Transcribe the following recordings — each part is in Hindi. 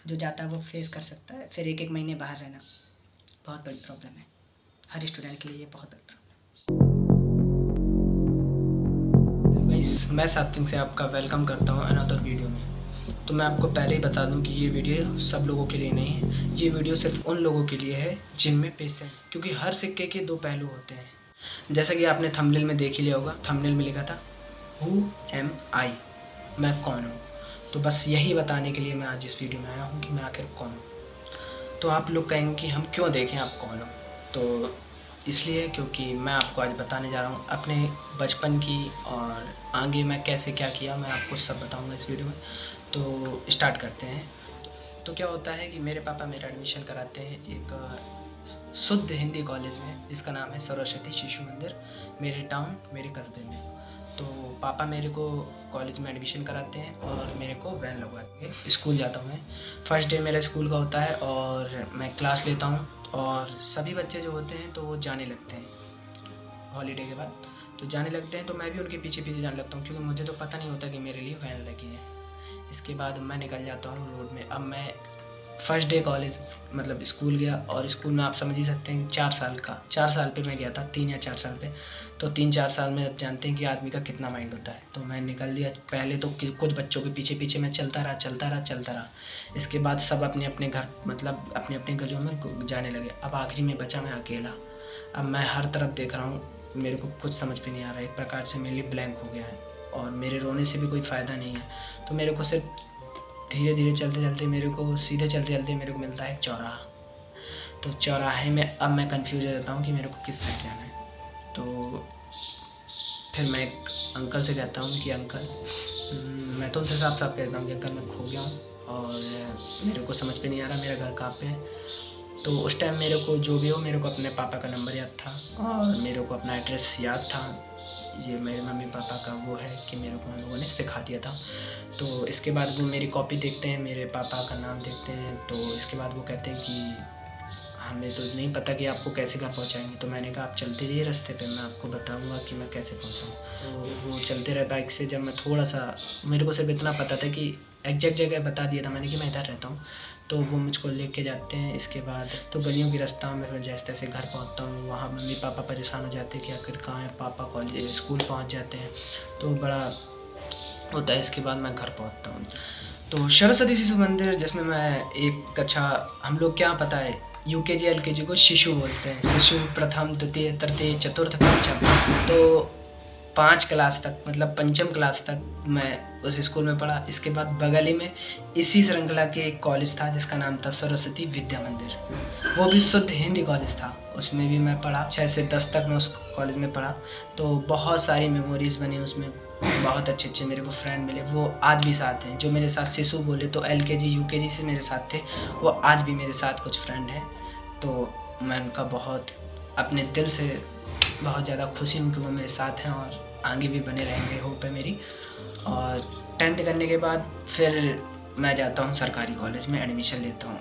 जो जाता है वो फेस कर सकता है। फिर एक महीने बाहर रहना बहुत बड़ी प्रॉब्लम है, हर स्टूडेंट के लिए ये बहुत बड़ी प्रॉब्लम। गाइस, मैं सात्विक से आपका वेलकम करता हूँ अनदर वीडियो में। तो मैं आपको पहले ही बता दूं कि ये वीडियो सब लोगों के लिए नहीं है, ये वीडियो सिर्फ उन लोगों के लिए है जिनमें पेशेंस, क्योंकि हर सिक्के के दो पहलू होते हैं। जैसा कि आपने थंबनेल में देख ही लिया होगा, थंबनेल में लिखा था हु एम आई, मैं कौन हूँ। तो बस यही बताने के लिए मैं आज इस वीडियो में आया हूँ कि मैं आखिर कौन हूँ। तो आप लोग कहेंगे कि हम क्यों देखें आप कौन हो, तो इसलिए क्योंकि मैं आपको आज बताने जा रहा हूँ अपने बचपन की, और आगे मैं कैसे क्या किया मैं आपको सब बताऊँगा इस वीडियो में। तो स्टार्ट करते हैं। तो क्या होता है कि मेरे पापा मेरा एडमिशन कराते हैं एक शुद्ध हिंदी कॉलेज में जिसका नाम है सरस्वती शिशु मंदिर, मेरे टाउन, मेरे कस्बे में। तो पापा मेरे को कॉलेज में एडमिशन कराते हैं और मेरे को वैन लगवाते हैं, स्कूल जाता हूँ मैं। फर्स्ट डे मेरा स्कूल का होता है और मैं क्लास लेता हूँ, और सभी बच्चे जो होते हैं तो वो जाने लगते हैं हॉलीडे के बाद। तो जाने लगते हैं तो मैं भी उनके पीछे पीछे जाने लगता हूँ, क्योंकि मुझे तो पता नहीं होता कि मेरे लिए वैन लगी है। इसके बाद मैं निकल जाता हूँ रोड में। अब मैं फर्स्ट डे कॉलेज मतलब स्कूल गया, और स्कूल में आप समझ ही सकते हैं 4 साल पे मैं गया था, 3 या 4 साल पे। तो 3-4 साल में अब जानते हैं कि आदमी का कितना माइंड होता है। तो मैं निकल दिया पहले तो कुछ बच्चों के पीछे पीछे मैं चलता रहा। इसके बाद सब अपने अपने घर मतलब अपने अपने गलियों में जाने लगे। अब आखिरी में बचा मैं अकेला। अब मैं हर तरफ देख रहा हूँ, मेरे को कुछ समझ में नहीं आ रहा है, एक प्रकार से मेरे लिए ब्लैंक हो गया है, और मेरे रोने से भी कोई फ़ायदा नहीं है। तो मेरे को सिर्फ धीरे धीरे चलते चलते मेरे को मिलता है एक चौराहा। तो चौराहे में अब मैं कंफ्यूज हो जाता हूँ कि मेरे को किस साइड जाना है। तो फिर मैं एक अंकल से कहता हूँ कि अंकल, मैं तो उनसे साफ साफ कहता हूँ कि अंकल मैं खो गया हूँ और मेरे को समझ पे नहीं आ रहा मेरा घर कहाँ पे है। तो उस टाइम मेरे को जो भी हो, मेरे को अपने पापा का नंबर याद था और मेरे को अपना एड्रेस याद था। ये मेरे मम्मी पापा का वो है कि मेरे को उन लोगों ने सिखा दिया था। तो इसके बाद वो मेरी कॉपी देखते हैं, मेरे पापा का नाम देखते हैं। तो इसके बाद वो कहते हैं कि हमें तो नहीं पता कि आपको कैसे घर पहुंचाएंगे। तो मैंने कहा आप चलते रहिए रास्ते पे, मैं आपको बताऊंगा कि मैं कैसे पहुंचाऊँ। तो वो चलते रहे बाइक से। जब मैं थोड़ा सा, मेरे को सिर्फ इतना पता था कि एग्जैक्ट जगह बता दिया था मैंने कि मैं इधर रहता हूँ। तो वो मुझको लेके जाते हैं। इसके बाद तो गलियों की रास्ता में मैं जैसे तैसे घर पहुँचता हूँ। वहाँ मम्मी पापा परेशान हो जाते हैं कि आखिर कहाँ है पापा, कॉलेज स्कूल पहुँच जाते हैं, तो बड़ा होता है। इसके बाद मैं घर पहुँचता हूँ। तो सरस्वती शिशु मंदिर, जिसमें मैं एक कक्षा, हम लोग क्या पता है यूकेजी एलकेजी को शिशु बोलते हैं, शिशु प्रथम द्वितीय तृतीय चतुर्थ पंचम। तो 5 क्लास तक मतलब पंचम क्लास तक मैं उस स्कूल में पढ़ा। इसके बाद बगल ही में इसी श्रृंखला के एक कॉलेज था जिसका नाम था सरस्वती विद्या मंदिर, वो भी शुद्ध हिंदी कॉलेज था। उसमें भी मैं पढ़ा, 6 से 10 तक मैं उस कॉलेज में पढ़ा। तो बहुत सारी मेमोरीज बनी उसमें, बहुत अच्छे अच्छे मेरे को फ्रेंड मिले, वो आज भी साथ हैं। जो मेरे साथ शिशु बोले तो एलकेजी यूकेजी से मेरे साथ थे, वो आज भी मेरे साथ कुछ फ्रेंड हैं। तो मैं उनका बहुत अपने दिल से बहुत ज़्यादा खुशी हूँ कि वो मेरे साथ हैं और आगे भी बने रहेंगे, होप है मेरी। और 10th करने के बाद फिर मैं जाता हूँ सरकारी कॉलेज में, एडमिशन लेता हूँ।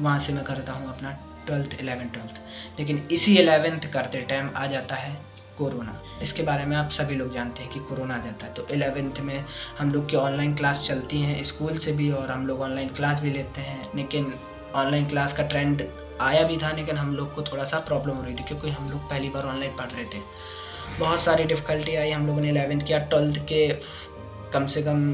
वहाँ से मैं करता हूँ अपना 12th 11th। लेकिन इसी 11th करते टाइम आ जाता है कोरोना। इसके बारे में आप सभी लोग जानते हैं कि कोरोना आ जाता है। तो 11th में हम लोग की ऑनलाइन क्लास चलती हैं स्कूल से भी, और हम लोग ऑनलाइन क्लास भी लेते हैं। लेकिन ऑनलाइन क्लास का ट्रेंड आया भी था, लेकिन हम लोग को थोड़ा सा प्रॉब्लम हो रही थी क्योंकि हम लोग पहली बार ऑनलाइन पढ़ रहे थे। बहुत सारी डिफ़िकल्टी आई। हम लोगों ने 11th किया, 12th के कम से कम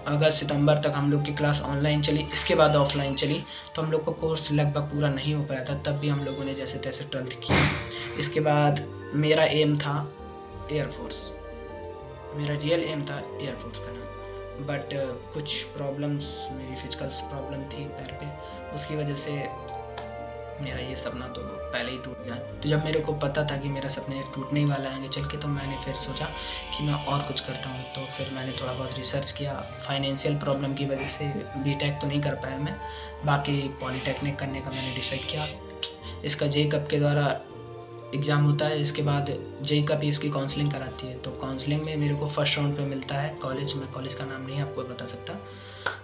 अगस्त सितंबर तक हम लोग की क्लास ऑनलाइन चली। इसके बाद ऑफलाइन चली, तो हम लोग का कोर्स लगभग पूरा नहीं हो पाया था। तब भी हम लोगों ने जैसे तैसे 12th किया। इसके बाद मेरा एम था एयरफोर्स, मेरा रियल एम था एयरफोर्स करना। बट कुछ प्रॉब्लम्स, मेरी फिजिकल प्रॉब्लम थी पैर पे, उसकी वजह से मेरा ये सपना तो पहले ही टूट गया। तो जब मेरे को पता था कि मेरा सपना टूटने ही वाला है आगे चल के, तो मैंने फिर सोचा कि मैं और कुछ करता हूँ। तो फिर मैंने थोड़ा बहुत रिसर्च किया। फाइनेंशियल प्रॉब्लम की वजह से बीटेक तो नहीं कर पाया मैं, बाकी पॉलीटेक्निक करने का मैंने डिसाइड किया। इसका जेईई के द्वारा एग्ज़ाम होता है। इसके बाद जेईई इसकी काउंसलिंग कराती है। तो काउंसलिंग में मेरे को फर्स्ट राउंड पे मिलता है कॉलेज। मैं कॉलेज का नाम नहीं आपको बता सकता।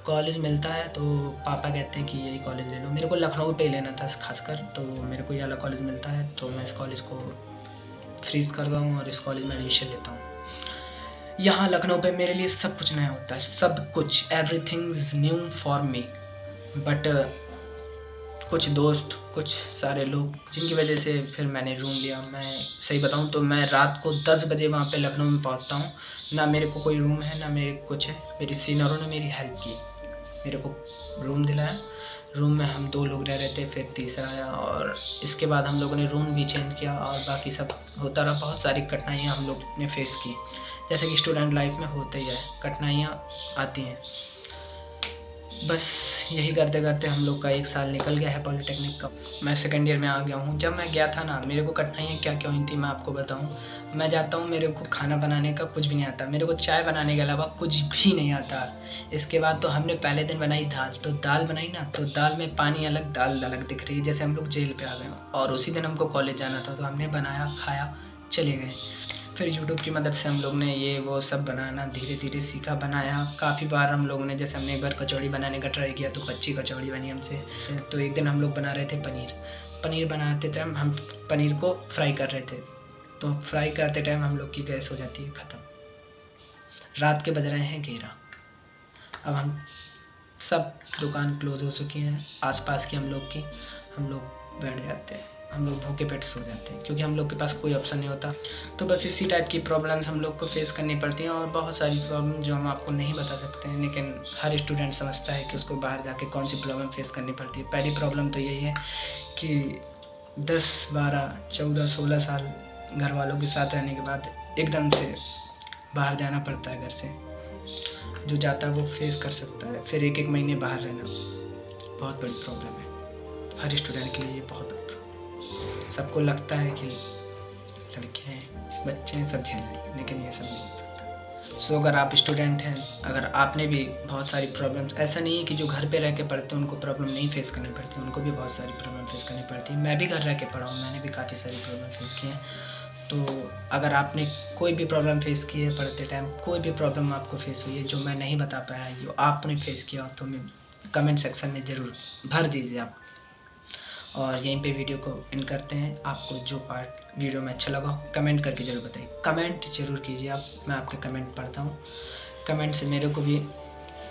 कॉलेज मिलता है तो पापा कहते हैं कि यही कॉलेज ले लो। मेरे को लखनऊ पे ही लेना था खासकर, तो मेरे को ये वाला कॉलेज मिलता है। तो मैं इस कॉलेज को फ्रीज़ करता हूँ और इस कॉलेज में एडमिशन लेता हूँ। यहाँ लखनऊ पे मेरे लिए सब कुछ नया होता है, सब कुछ, everything is new for me. But कुछ दोस्त, कुछ सारे लोग, जिनकी वजह से फिर मैंने रूम लिया। मैं सही बताऊं तो मैं रात को 10 बजे वहाँ पे लखनऊ में पहुँचता हूँ। ना मेरे को कोई रूम है, ना मेरे कुछ है। मेरी सीनियरों ने मेरी हेल्प की, मेरे को रूम दिलाया। रूम में हम 2 लोग रह रहे थे, फिर तीसरा आया, और इसके बाद हम लोगों ने रूम भी चेंज किया और बाकी सब होता रहा। बहुत सारी कठिनाइयाँ हम लोग ने फेस की, जैसे कि स्टूडेंट लाइफ में होता ही है, कठिनाइयाँ आती हैं। बस यही करते करते हम लोग का 1 साल निकल गया है पॉलिटेक्निक का। मैं सेकंड ईयर में आ गया हूँ। जब मैं गया था ना, मेरे को कठिनाइयाँ क्या क्या हुई थी मैं आपको बताऊँ। मैं जाता हूँ, मेरे को खाना बनाने का कुछ भी नहीं आता, मेरे को चाय बनाने के अलावा कुछ भी नहीं आता। इसके बाद तो हमने पहले दिन बनाई दाल, तो दाल बनाई ना, तो दाल में पानी अलग, दाल अलग दिख रही है, जैसे हम लोग जेल पे आ गए। और उसी दिन हमको कॉलेज जाना था, तो हमने बनाया, खाया, चले गए। फिर यूट्यूब की मदद से हम लोग ने ये वो सब बनाना धीरे धीरे सीखा, बनाया। काफ़ी बार हम लोगों ने, जैसे हमने एक बार कचौड़ी बनाने का ट्राई किया तो कच्ची कचौड़ी बनी हमसे। तो एक दिन हम लोग बना रहे थे पनीर बनाते टाइम हम पनीर को फ्राई कर रहे थे, तो फ्राई करते टाइम हम लोग की गैस हो जाती है ख़त्म। रात के बज रहे हैं 11। अब हम सब दुकान क्लोज हो चुकी हैं आसपास की हम लोग की। हम लोग बैठ जाते हैं, हम लोग भूखे पेट सो जाते हैं, क्योंकि हम लोग के पास कोई ऑप्शन नहीं होता। तो बस इसी टाइप की प्रॉब्लम्स हम लोग को फेस करनी पड़ती हैं, और बहुत सारी प्रॉब्लम जो हम आपको नहीं बता सकते हैं, लेकिन हर स्टूडेंट समझता है कि उसको बाहर जाके कौन सी प्रॉब्लम फेस करनी पड़ती है। पहली प्रॉब्लम तो यही है कि 10, 12, 14, 16 साल घर वालों के साथ रहने के बाद एकदम से बाहर जाना पड़ता है घर से। जो जाता है वो फेस कर सकता है। फिर 1-1 महीने बाहर रहना बहुत बड़ी प्रॉब्लम है, हर स्टूडेंट के लिए ये बहुत बड़ी प्रॉब्लम। सबको लगता है कि लड़के हैं, बच्चे हैं, सब झेल लेंगे, लेकिन ये सब नहीं हो सकता। सो अगर आप स्टूडेंट हैं, अगर आपने भी बहुत सारी प्रॉब्लम्स, ऐसा नहीं है कि जो घर पे रह के पढ़ते हैं उनको प्रॉब्लम नहीं फेस करनी पड़ती, उनको भी बहुत सारी प्रॉब्लम फेस करनी पड़ती है। मैं भी घर रह के पढ़ा हूँ, मैंने भी काफ़ी सारी प्रॉब्लम फेस की हैं। तो अगर आपने कोई भी प्रॉब्लम फेस की है पढ़ते टाइम, कोई भी प्रॉब्लम आपको फेस हुई है जो मैं नहीं बता पाया, जो आपने फेस किया हो, तो मैं कमेंट सेक्शन में ज़रूर भर दीजिए आप। और यहीं पे वीडियो को एंड करते हैं। आपको जो पार्ट वीडियो में अच्छा लगा कमेंट करके ज़रूर बताइए, कमेंट ज़रूर कीजिए आप। मैं आपके कमेंट पढ़ता हूँ, कमेंट से मेरे को भी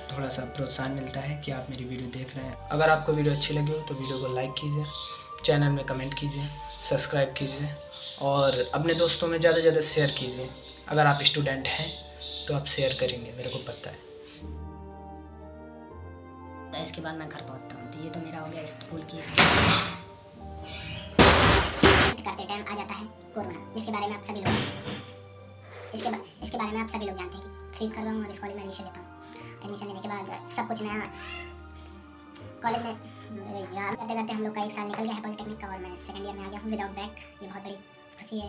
थोड़ा सा प्रोत्साहन मिलता है कि आप मेरी वीडियो देख रहे हैं। अगर आपको वीडियो अच्छी लगी हो तो वीडियो को लाइक कीजिए, चैनल में कमेंट कीजिए, सब्सक्राइब कीजिए, और अपने दोस्तों में ज़्यादा से ज़्यादा शेयर कीजिए। अगर आप स्टूडेंट हैं तो आप शेयर करेंगे, मेरे को पता है। तो इसके बाद मैं घर पहुंचता हूँ। तो ये तो मेरा हो गया स्कूल की। करते टाइम आ जाता है कोरोना, जिसके बारे में आप सभी लोग इसके बारे में आप सभी लोग जानते हैं कि फ्रीज कर दूँ और इस कॉलेज में एडमिशन लेता हूँ। एडमिशन लेने के बाद सब कुछ नया कॉलेज में यार करते करते हम लोग का 1 साल निकल गया है पॉलिटेक्निक का, और मैं सेकंड ईयर में आ गया हूँ विदाउट बैक। ये बहुत बड़ी खुशी है।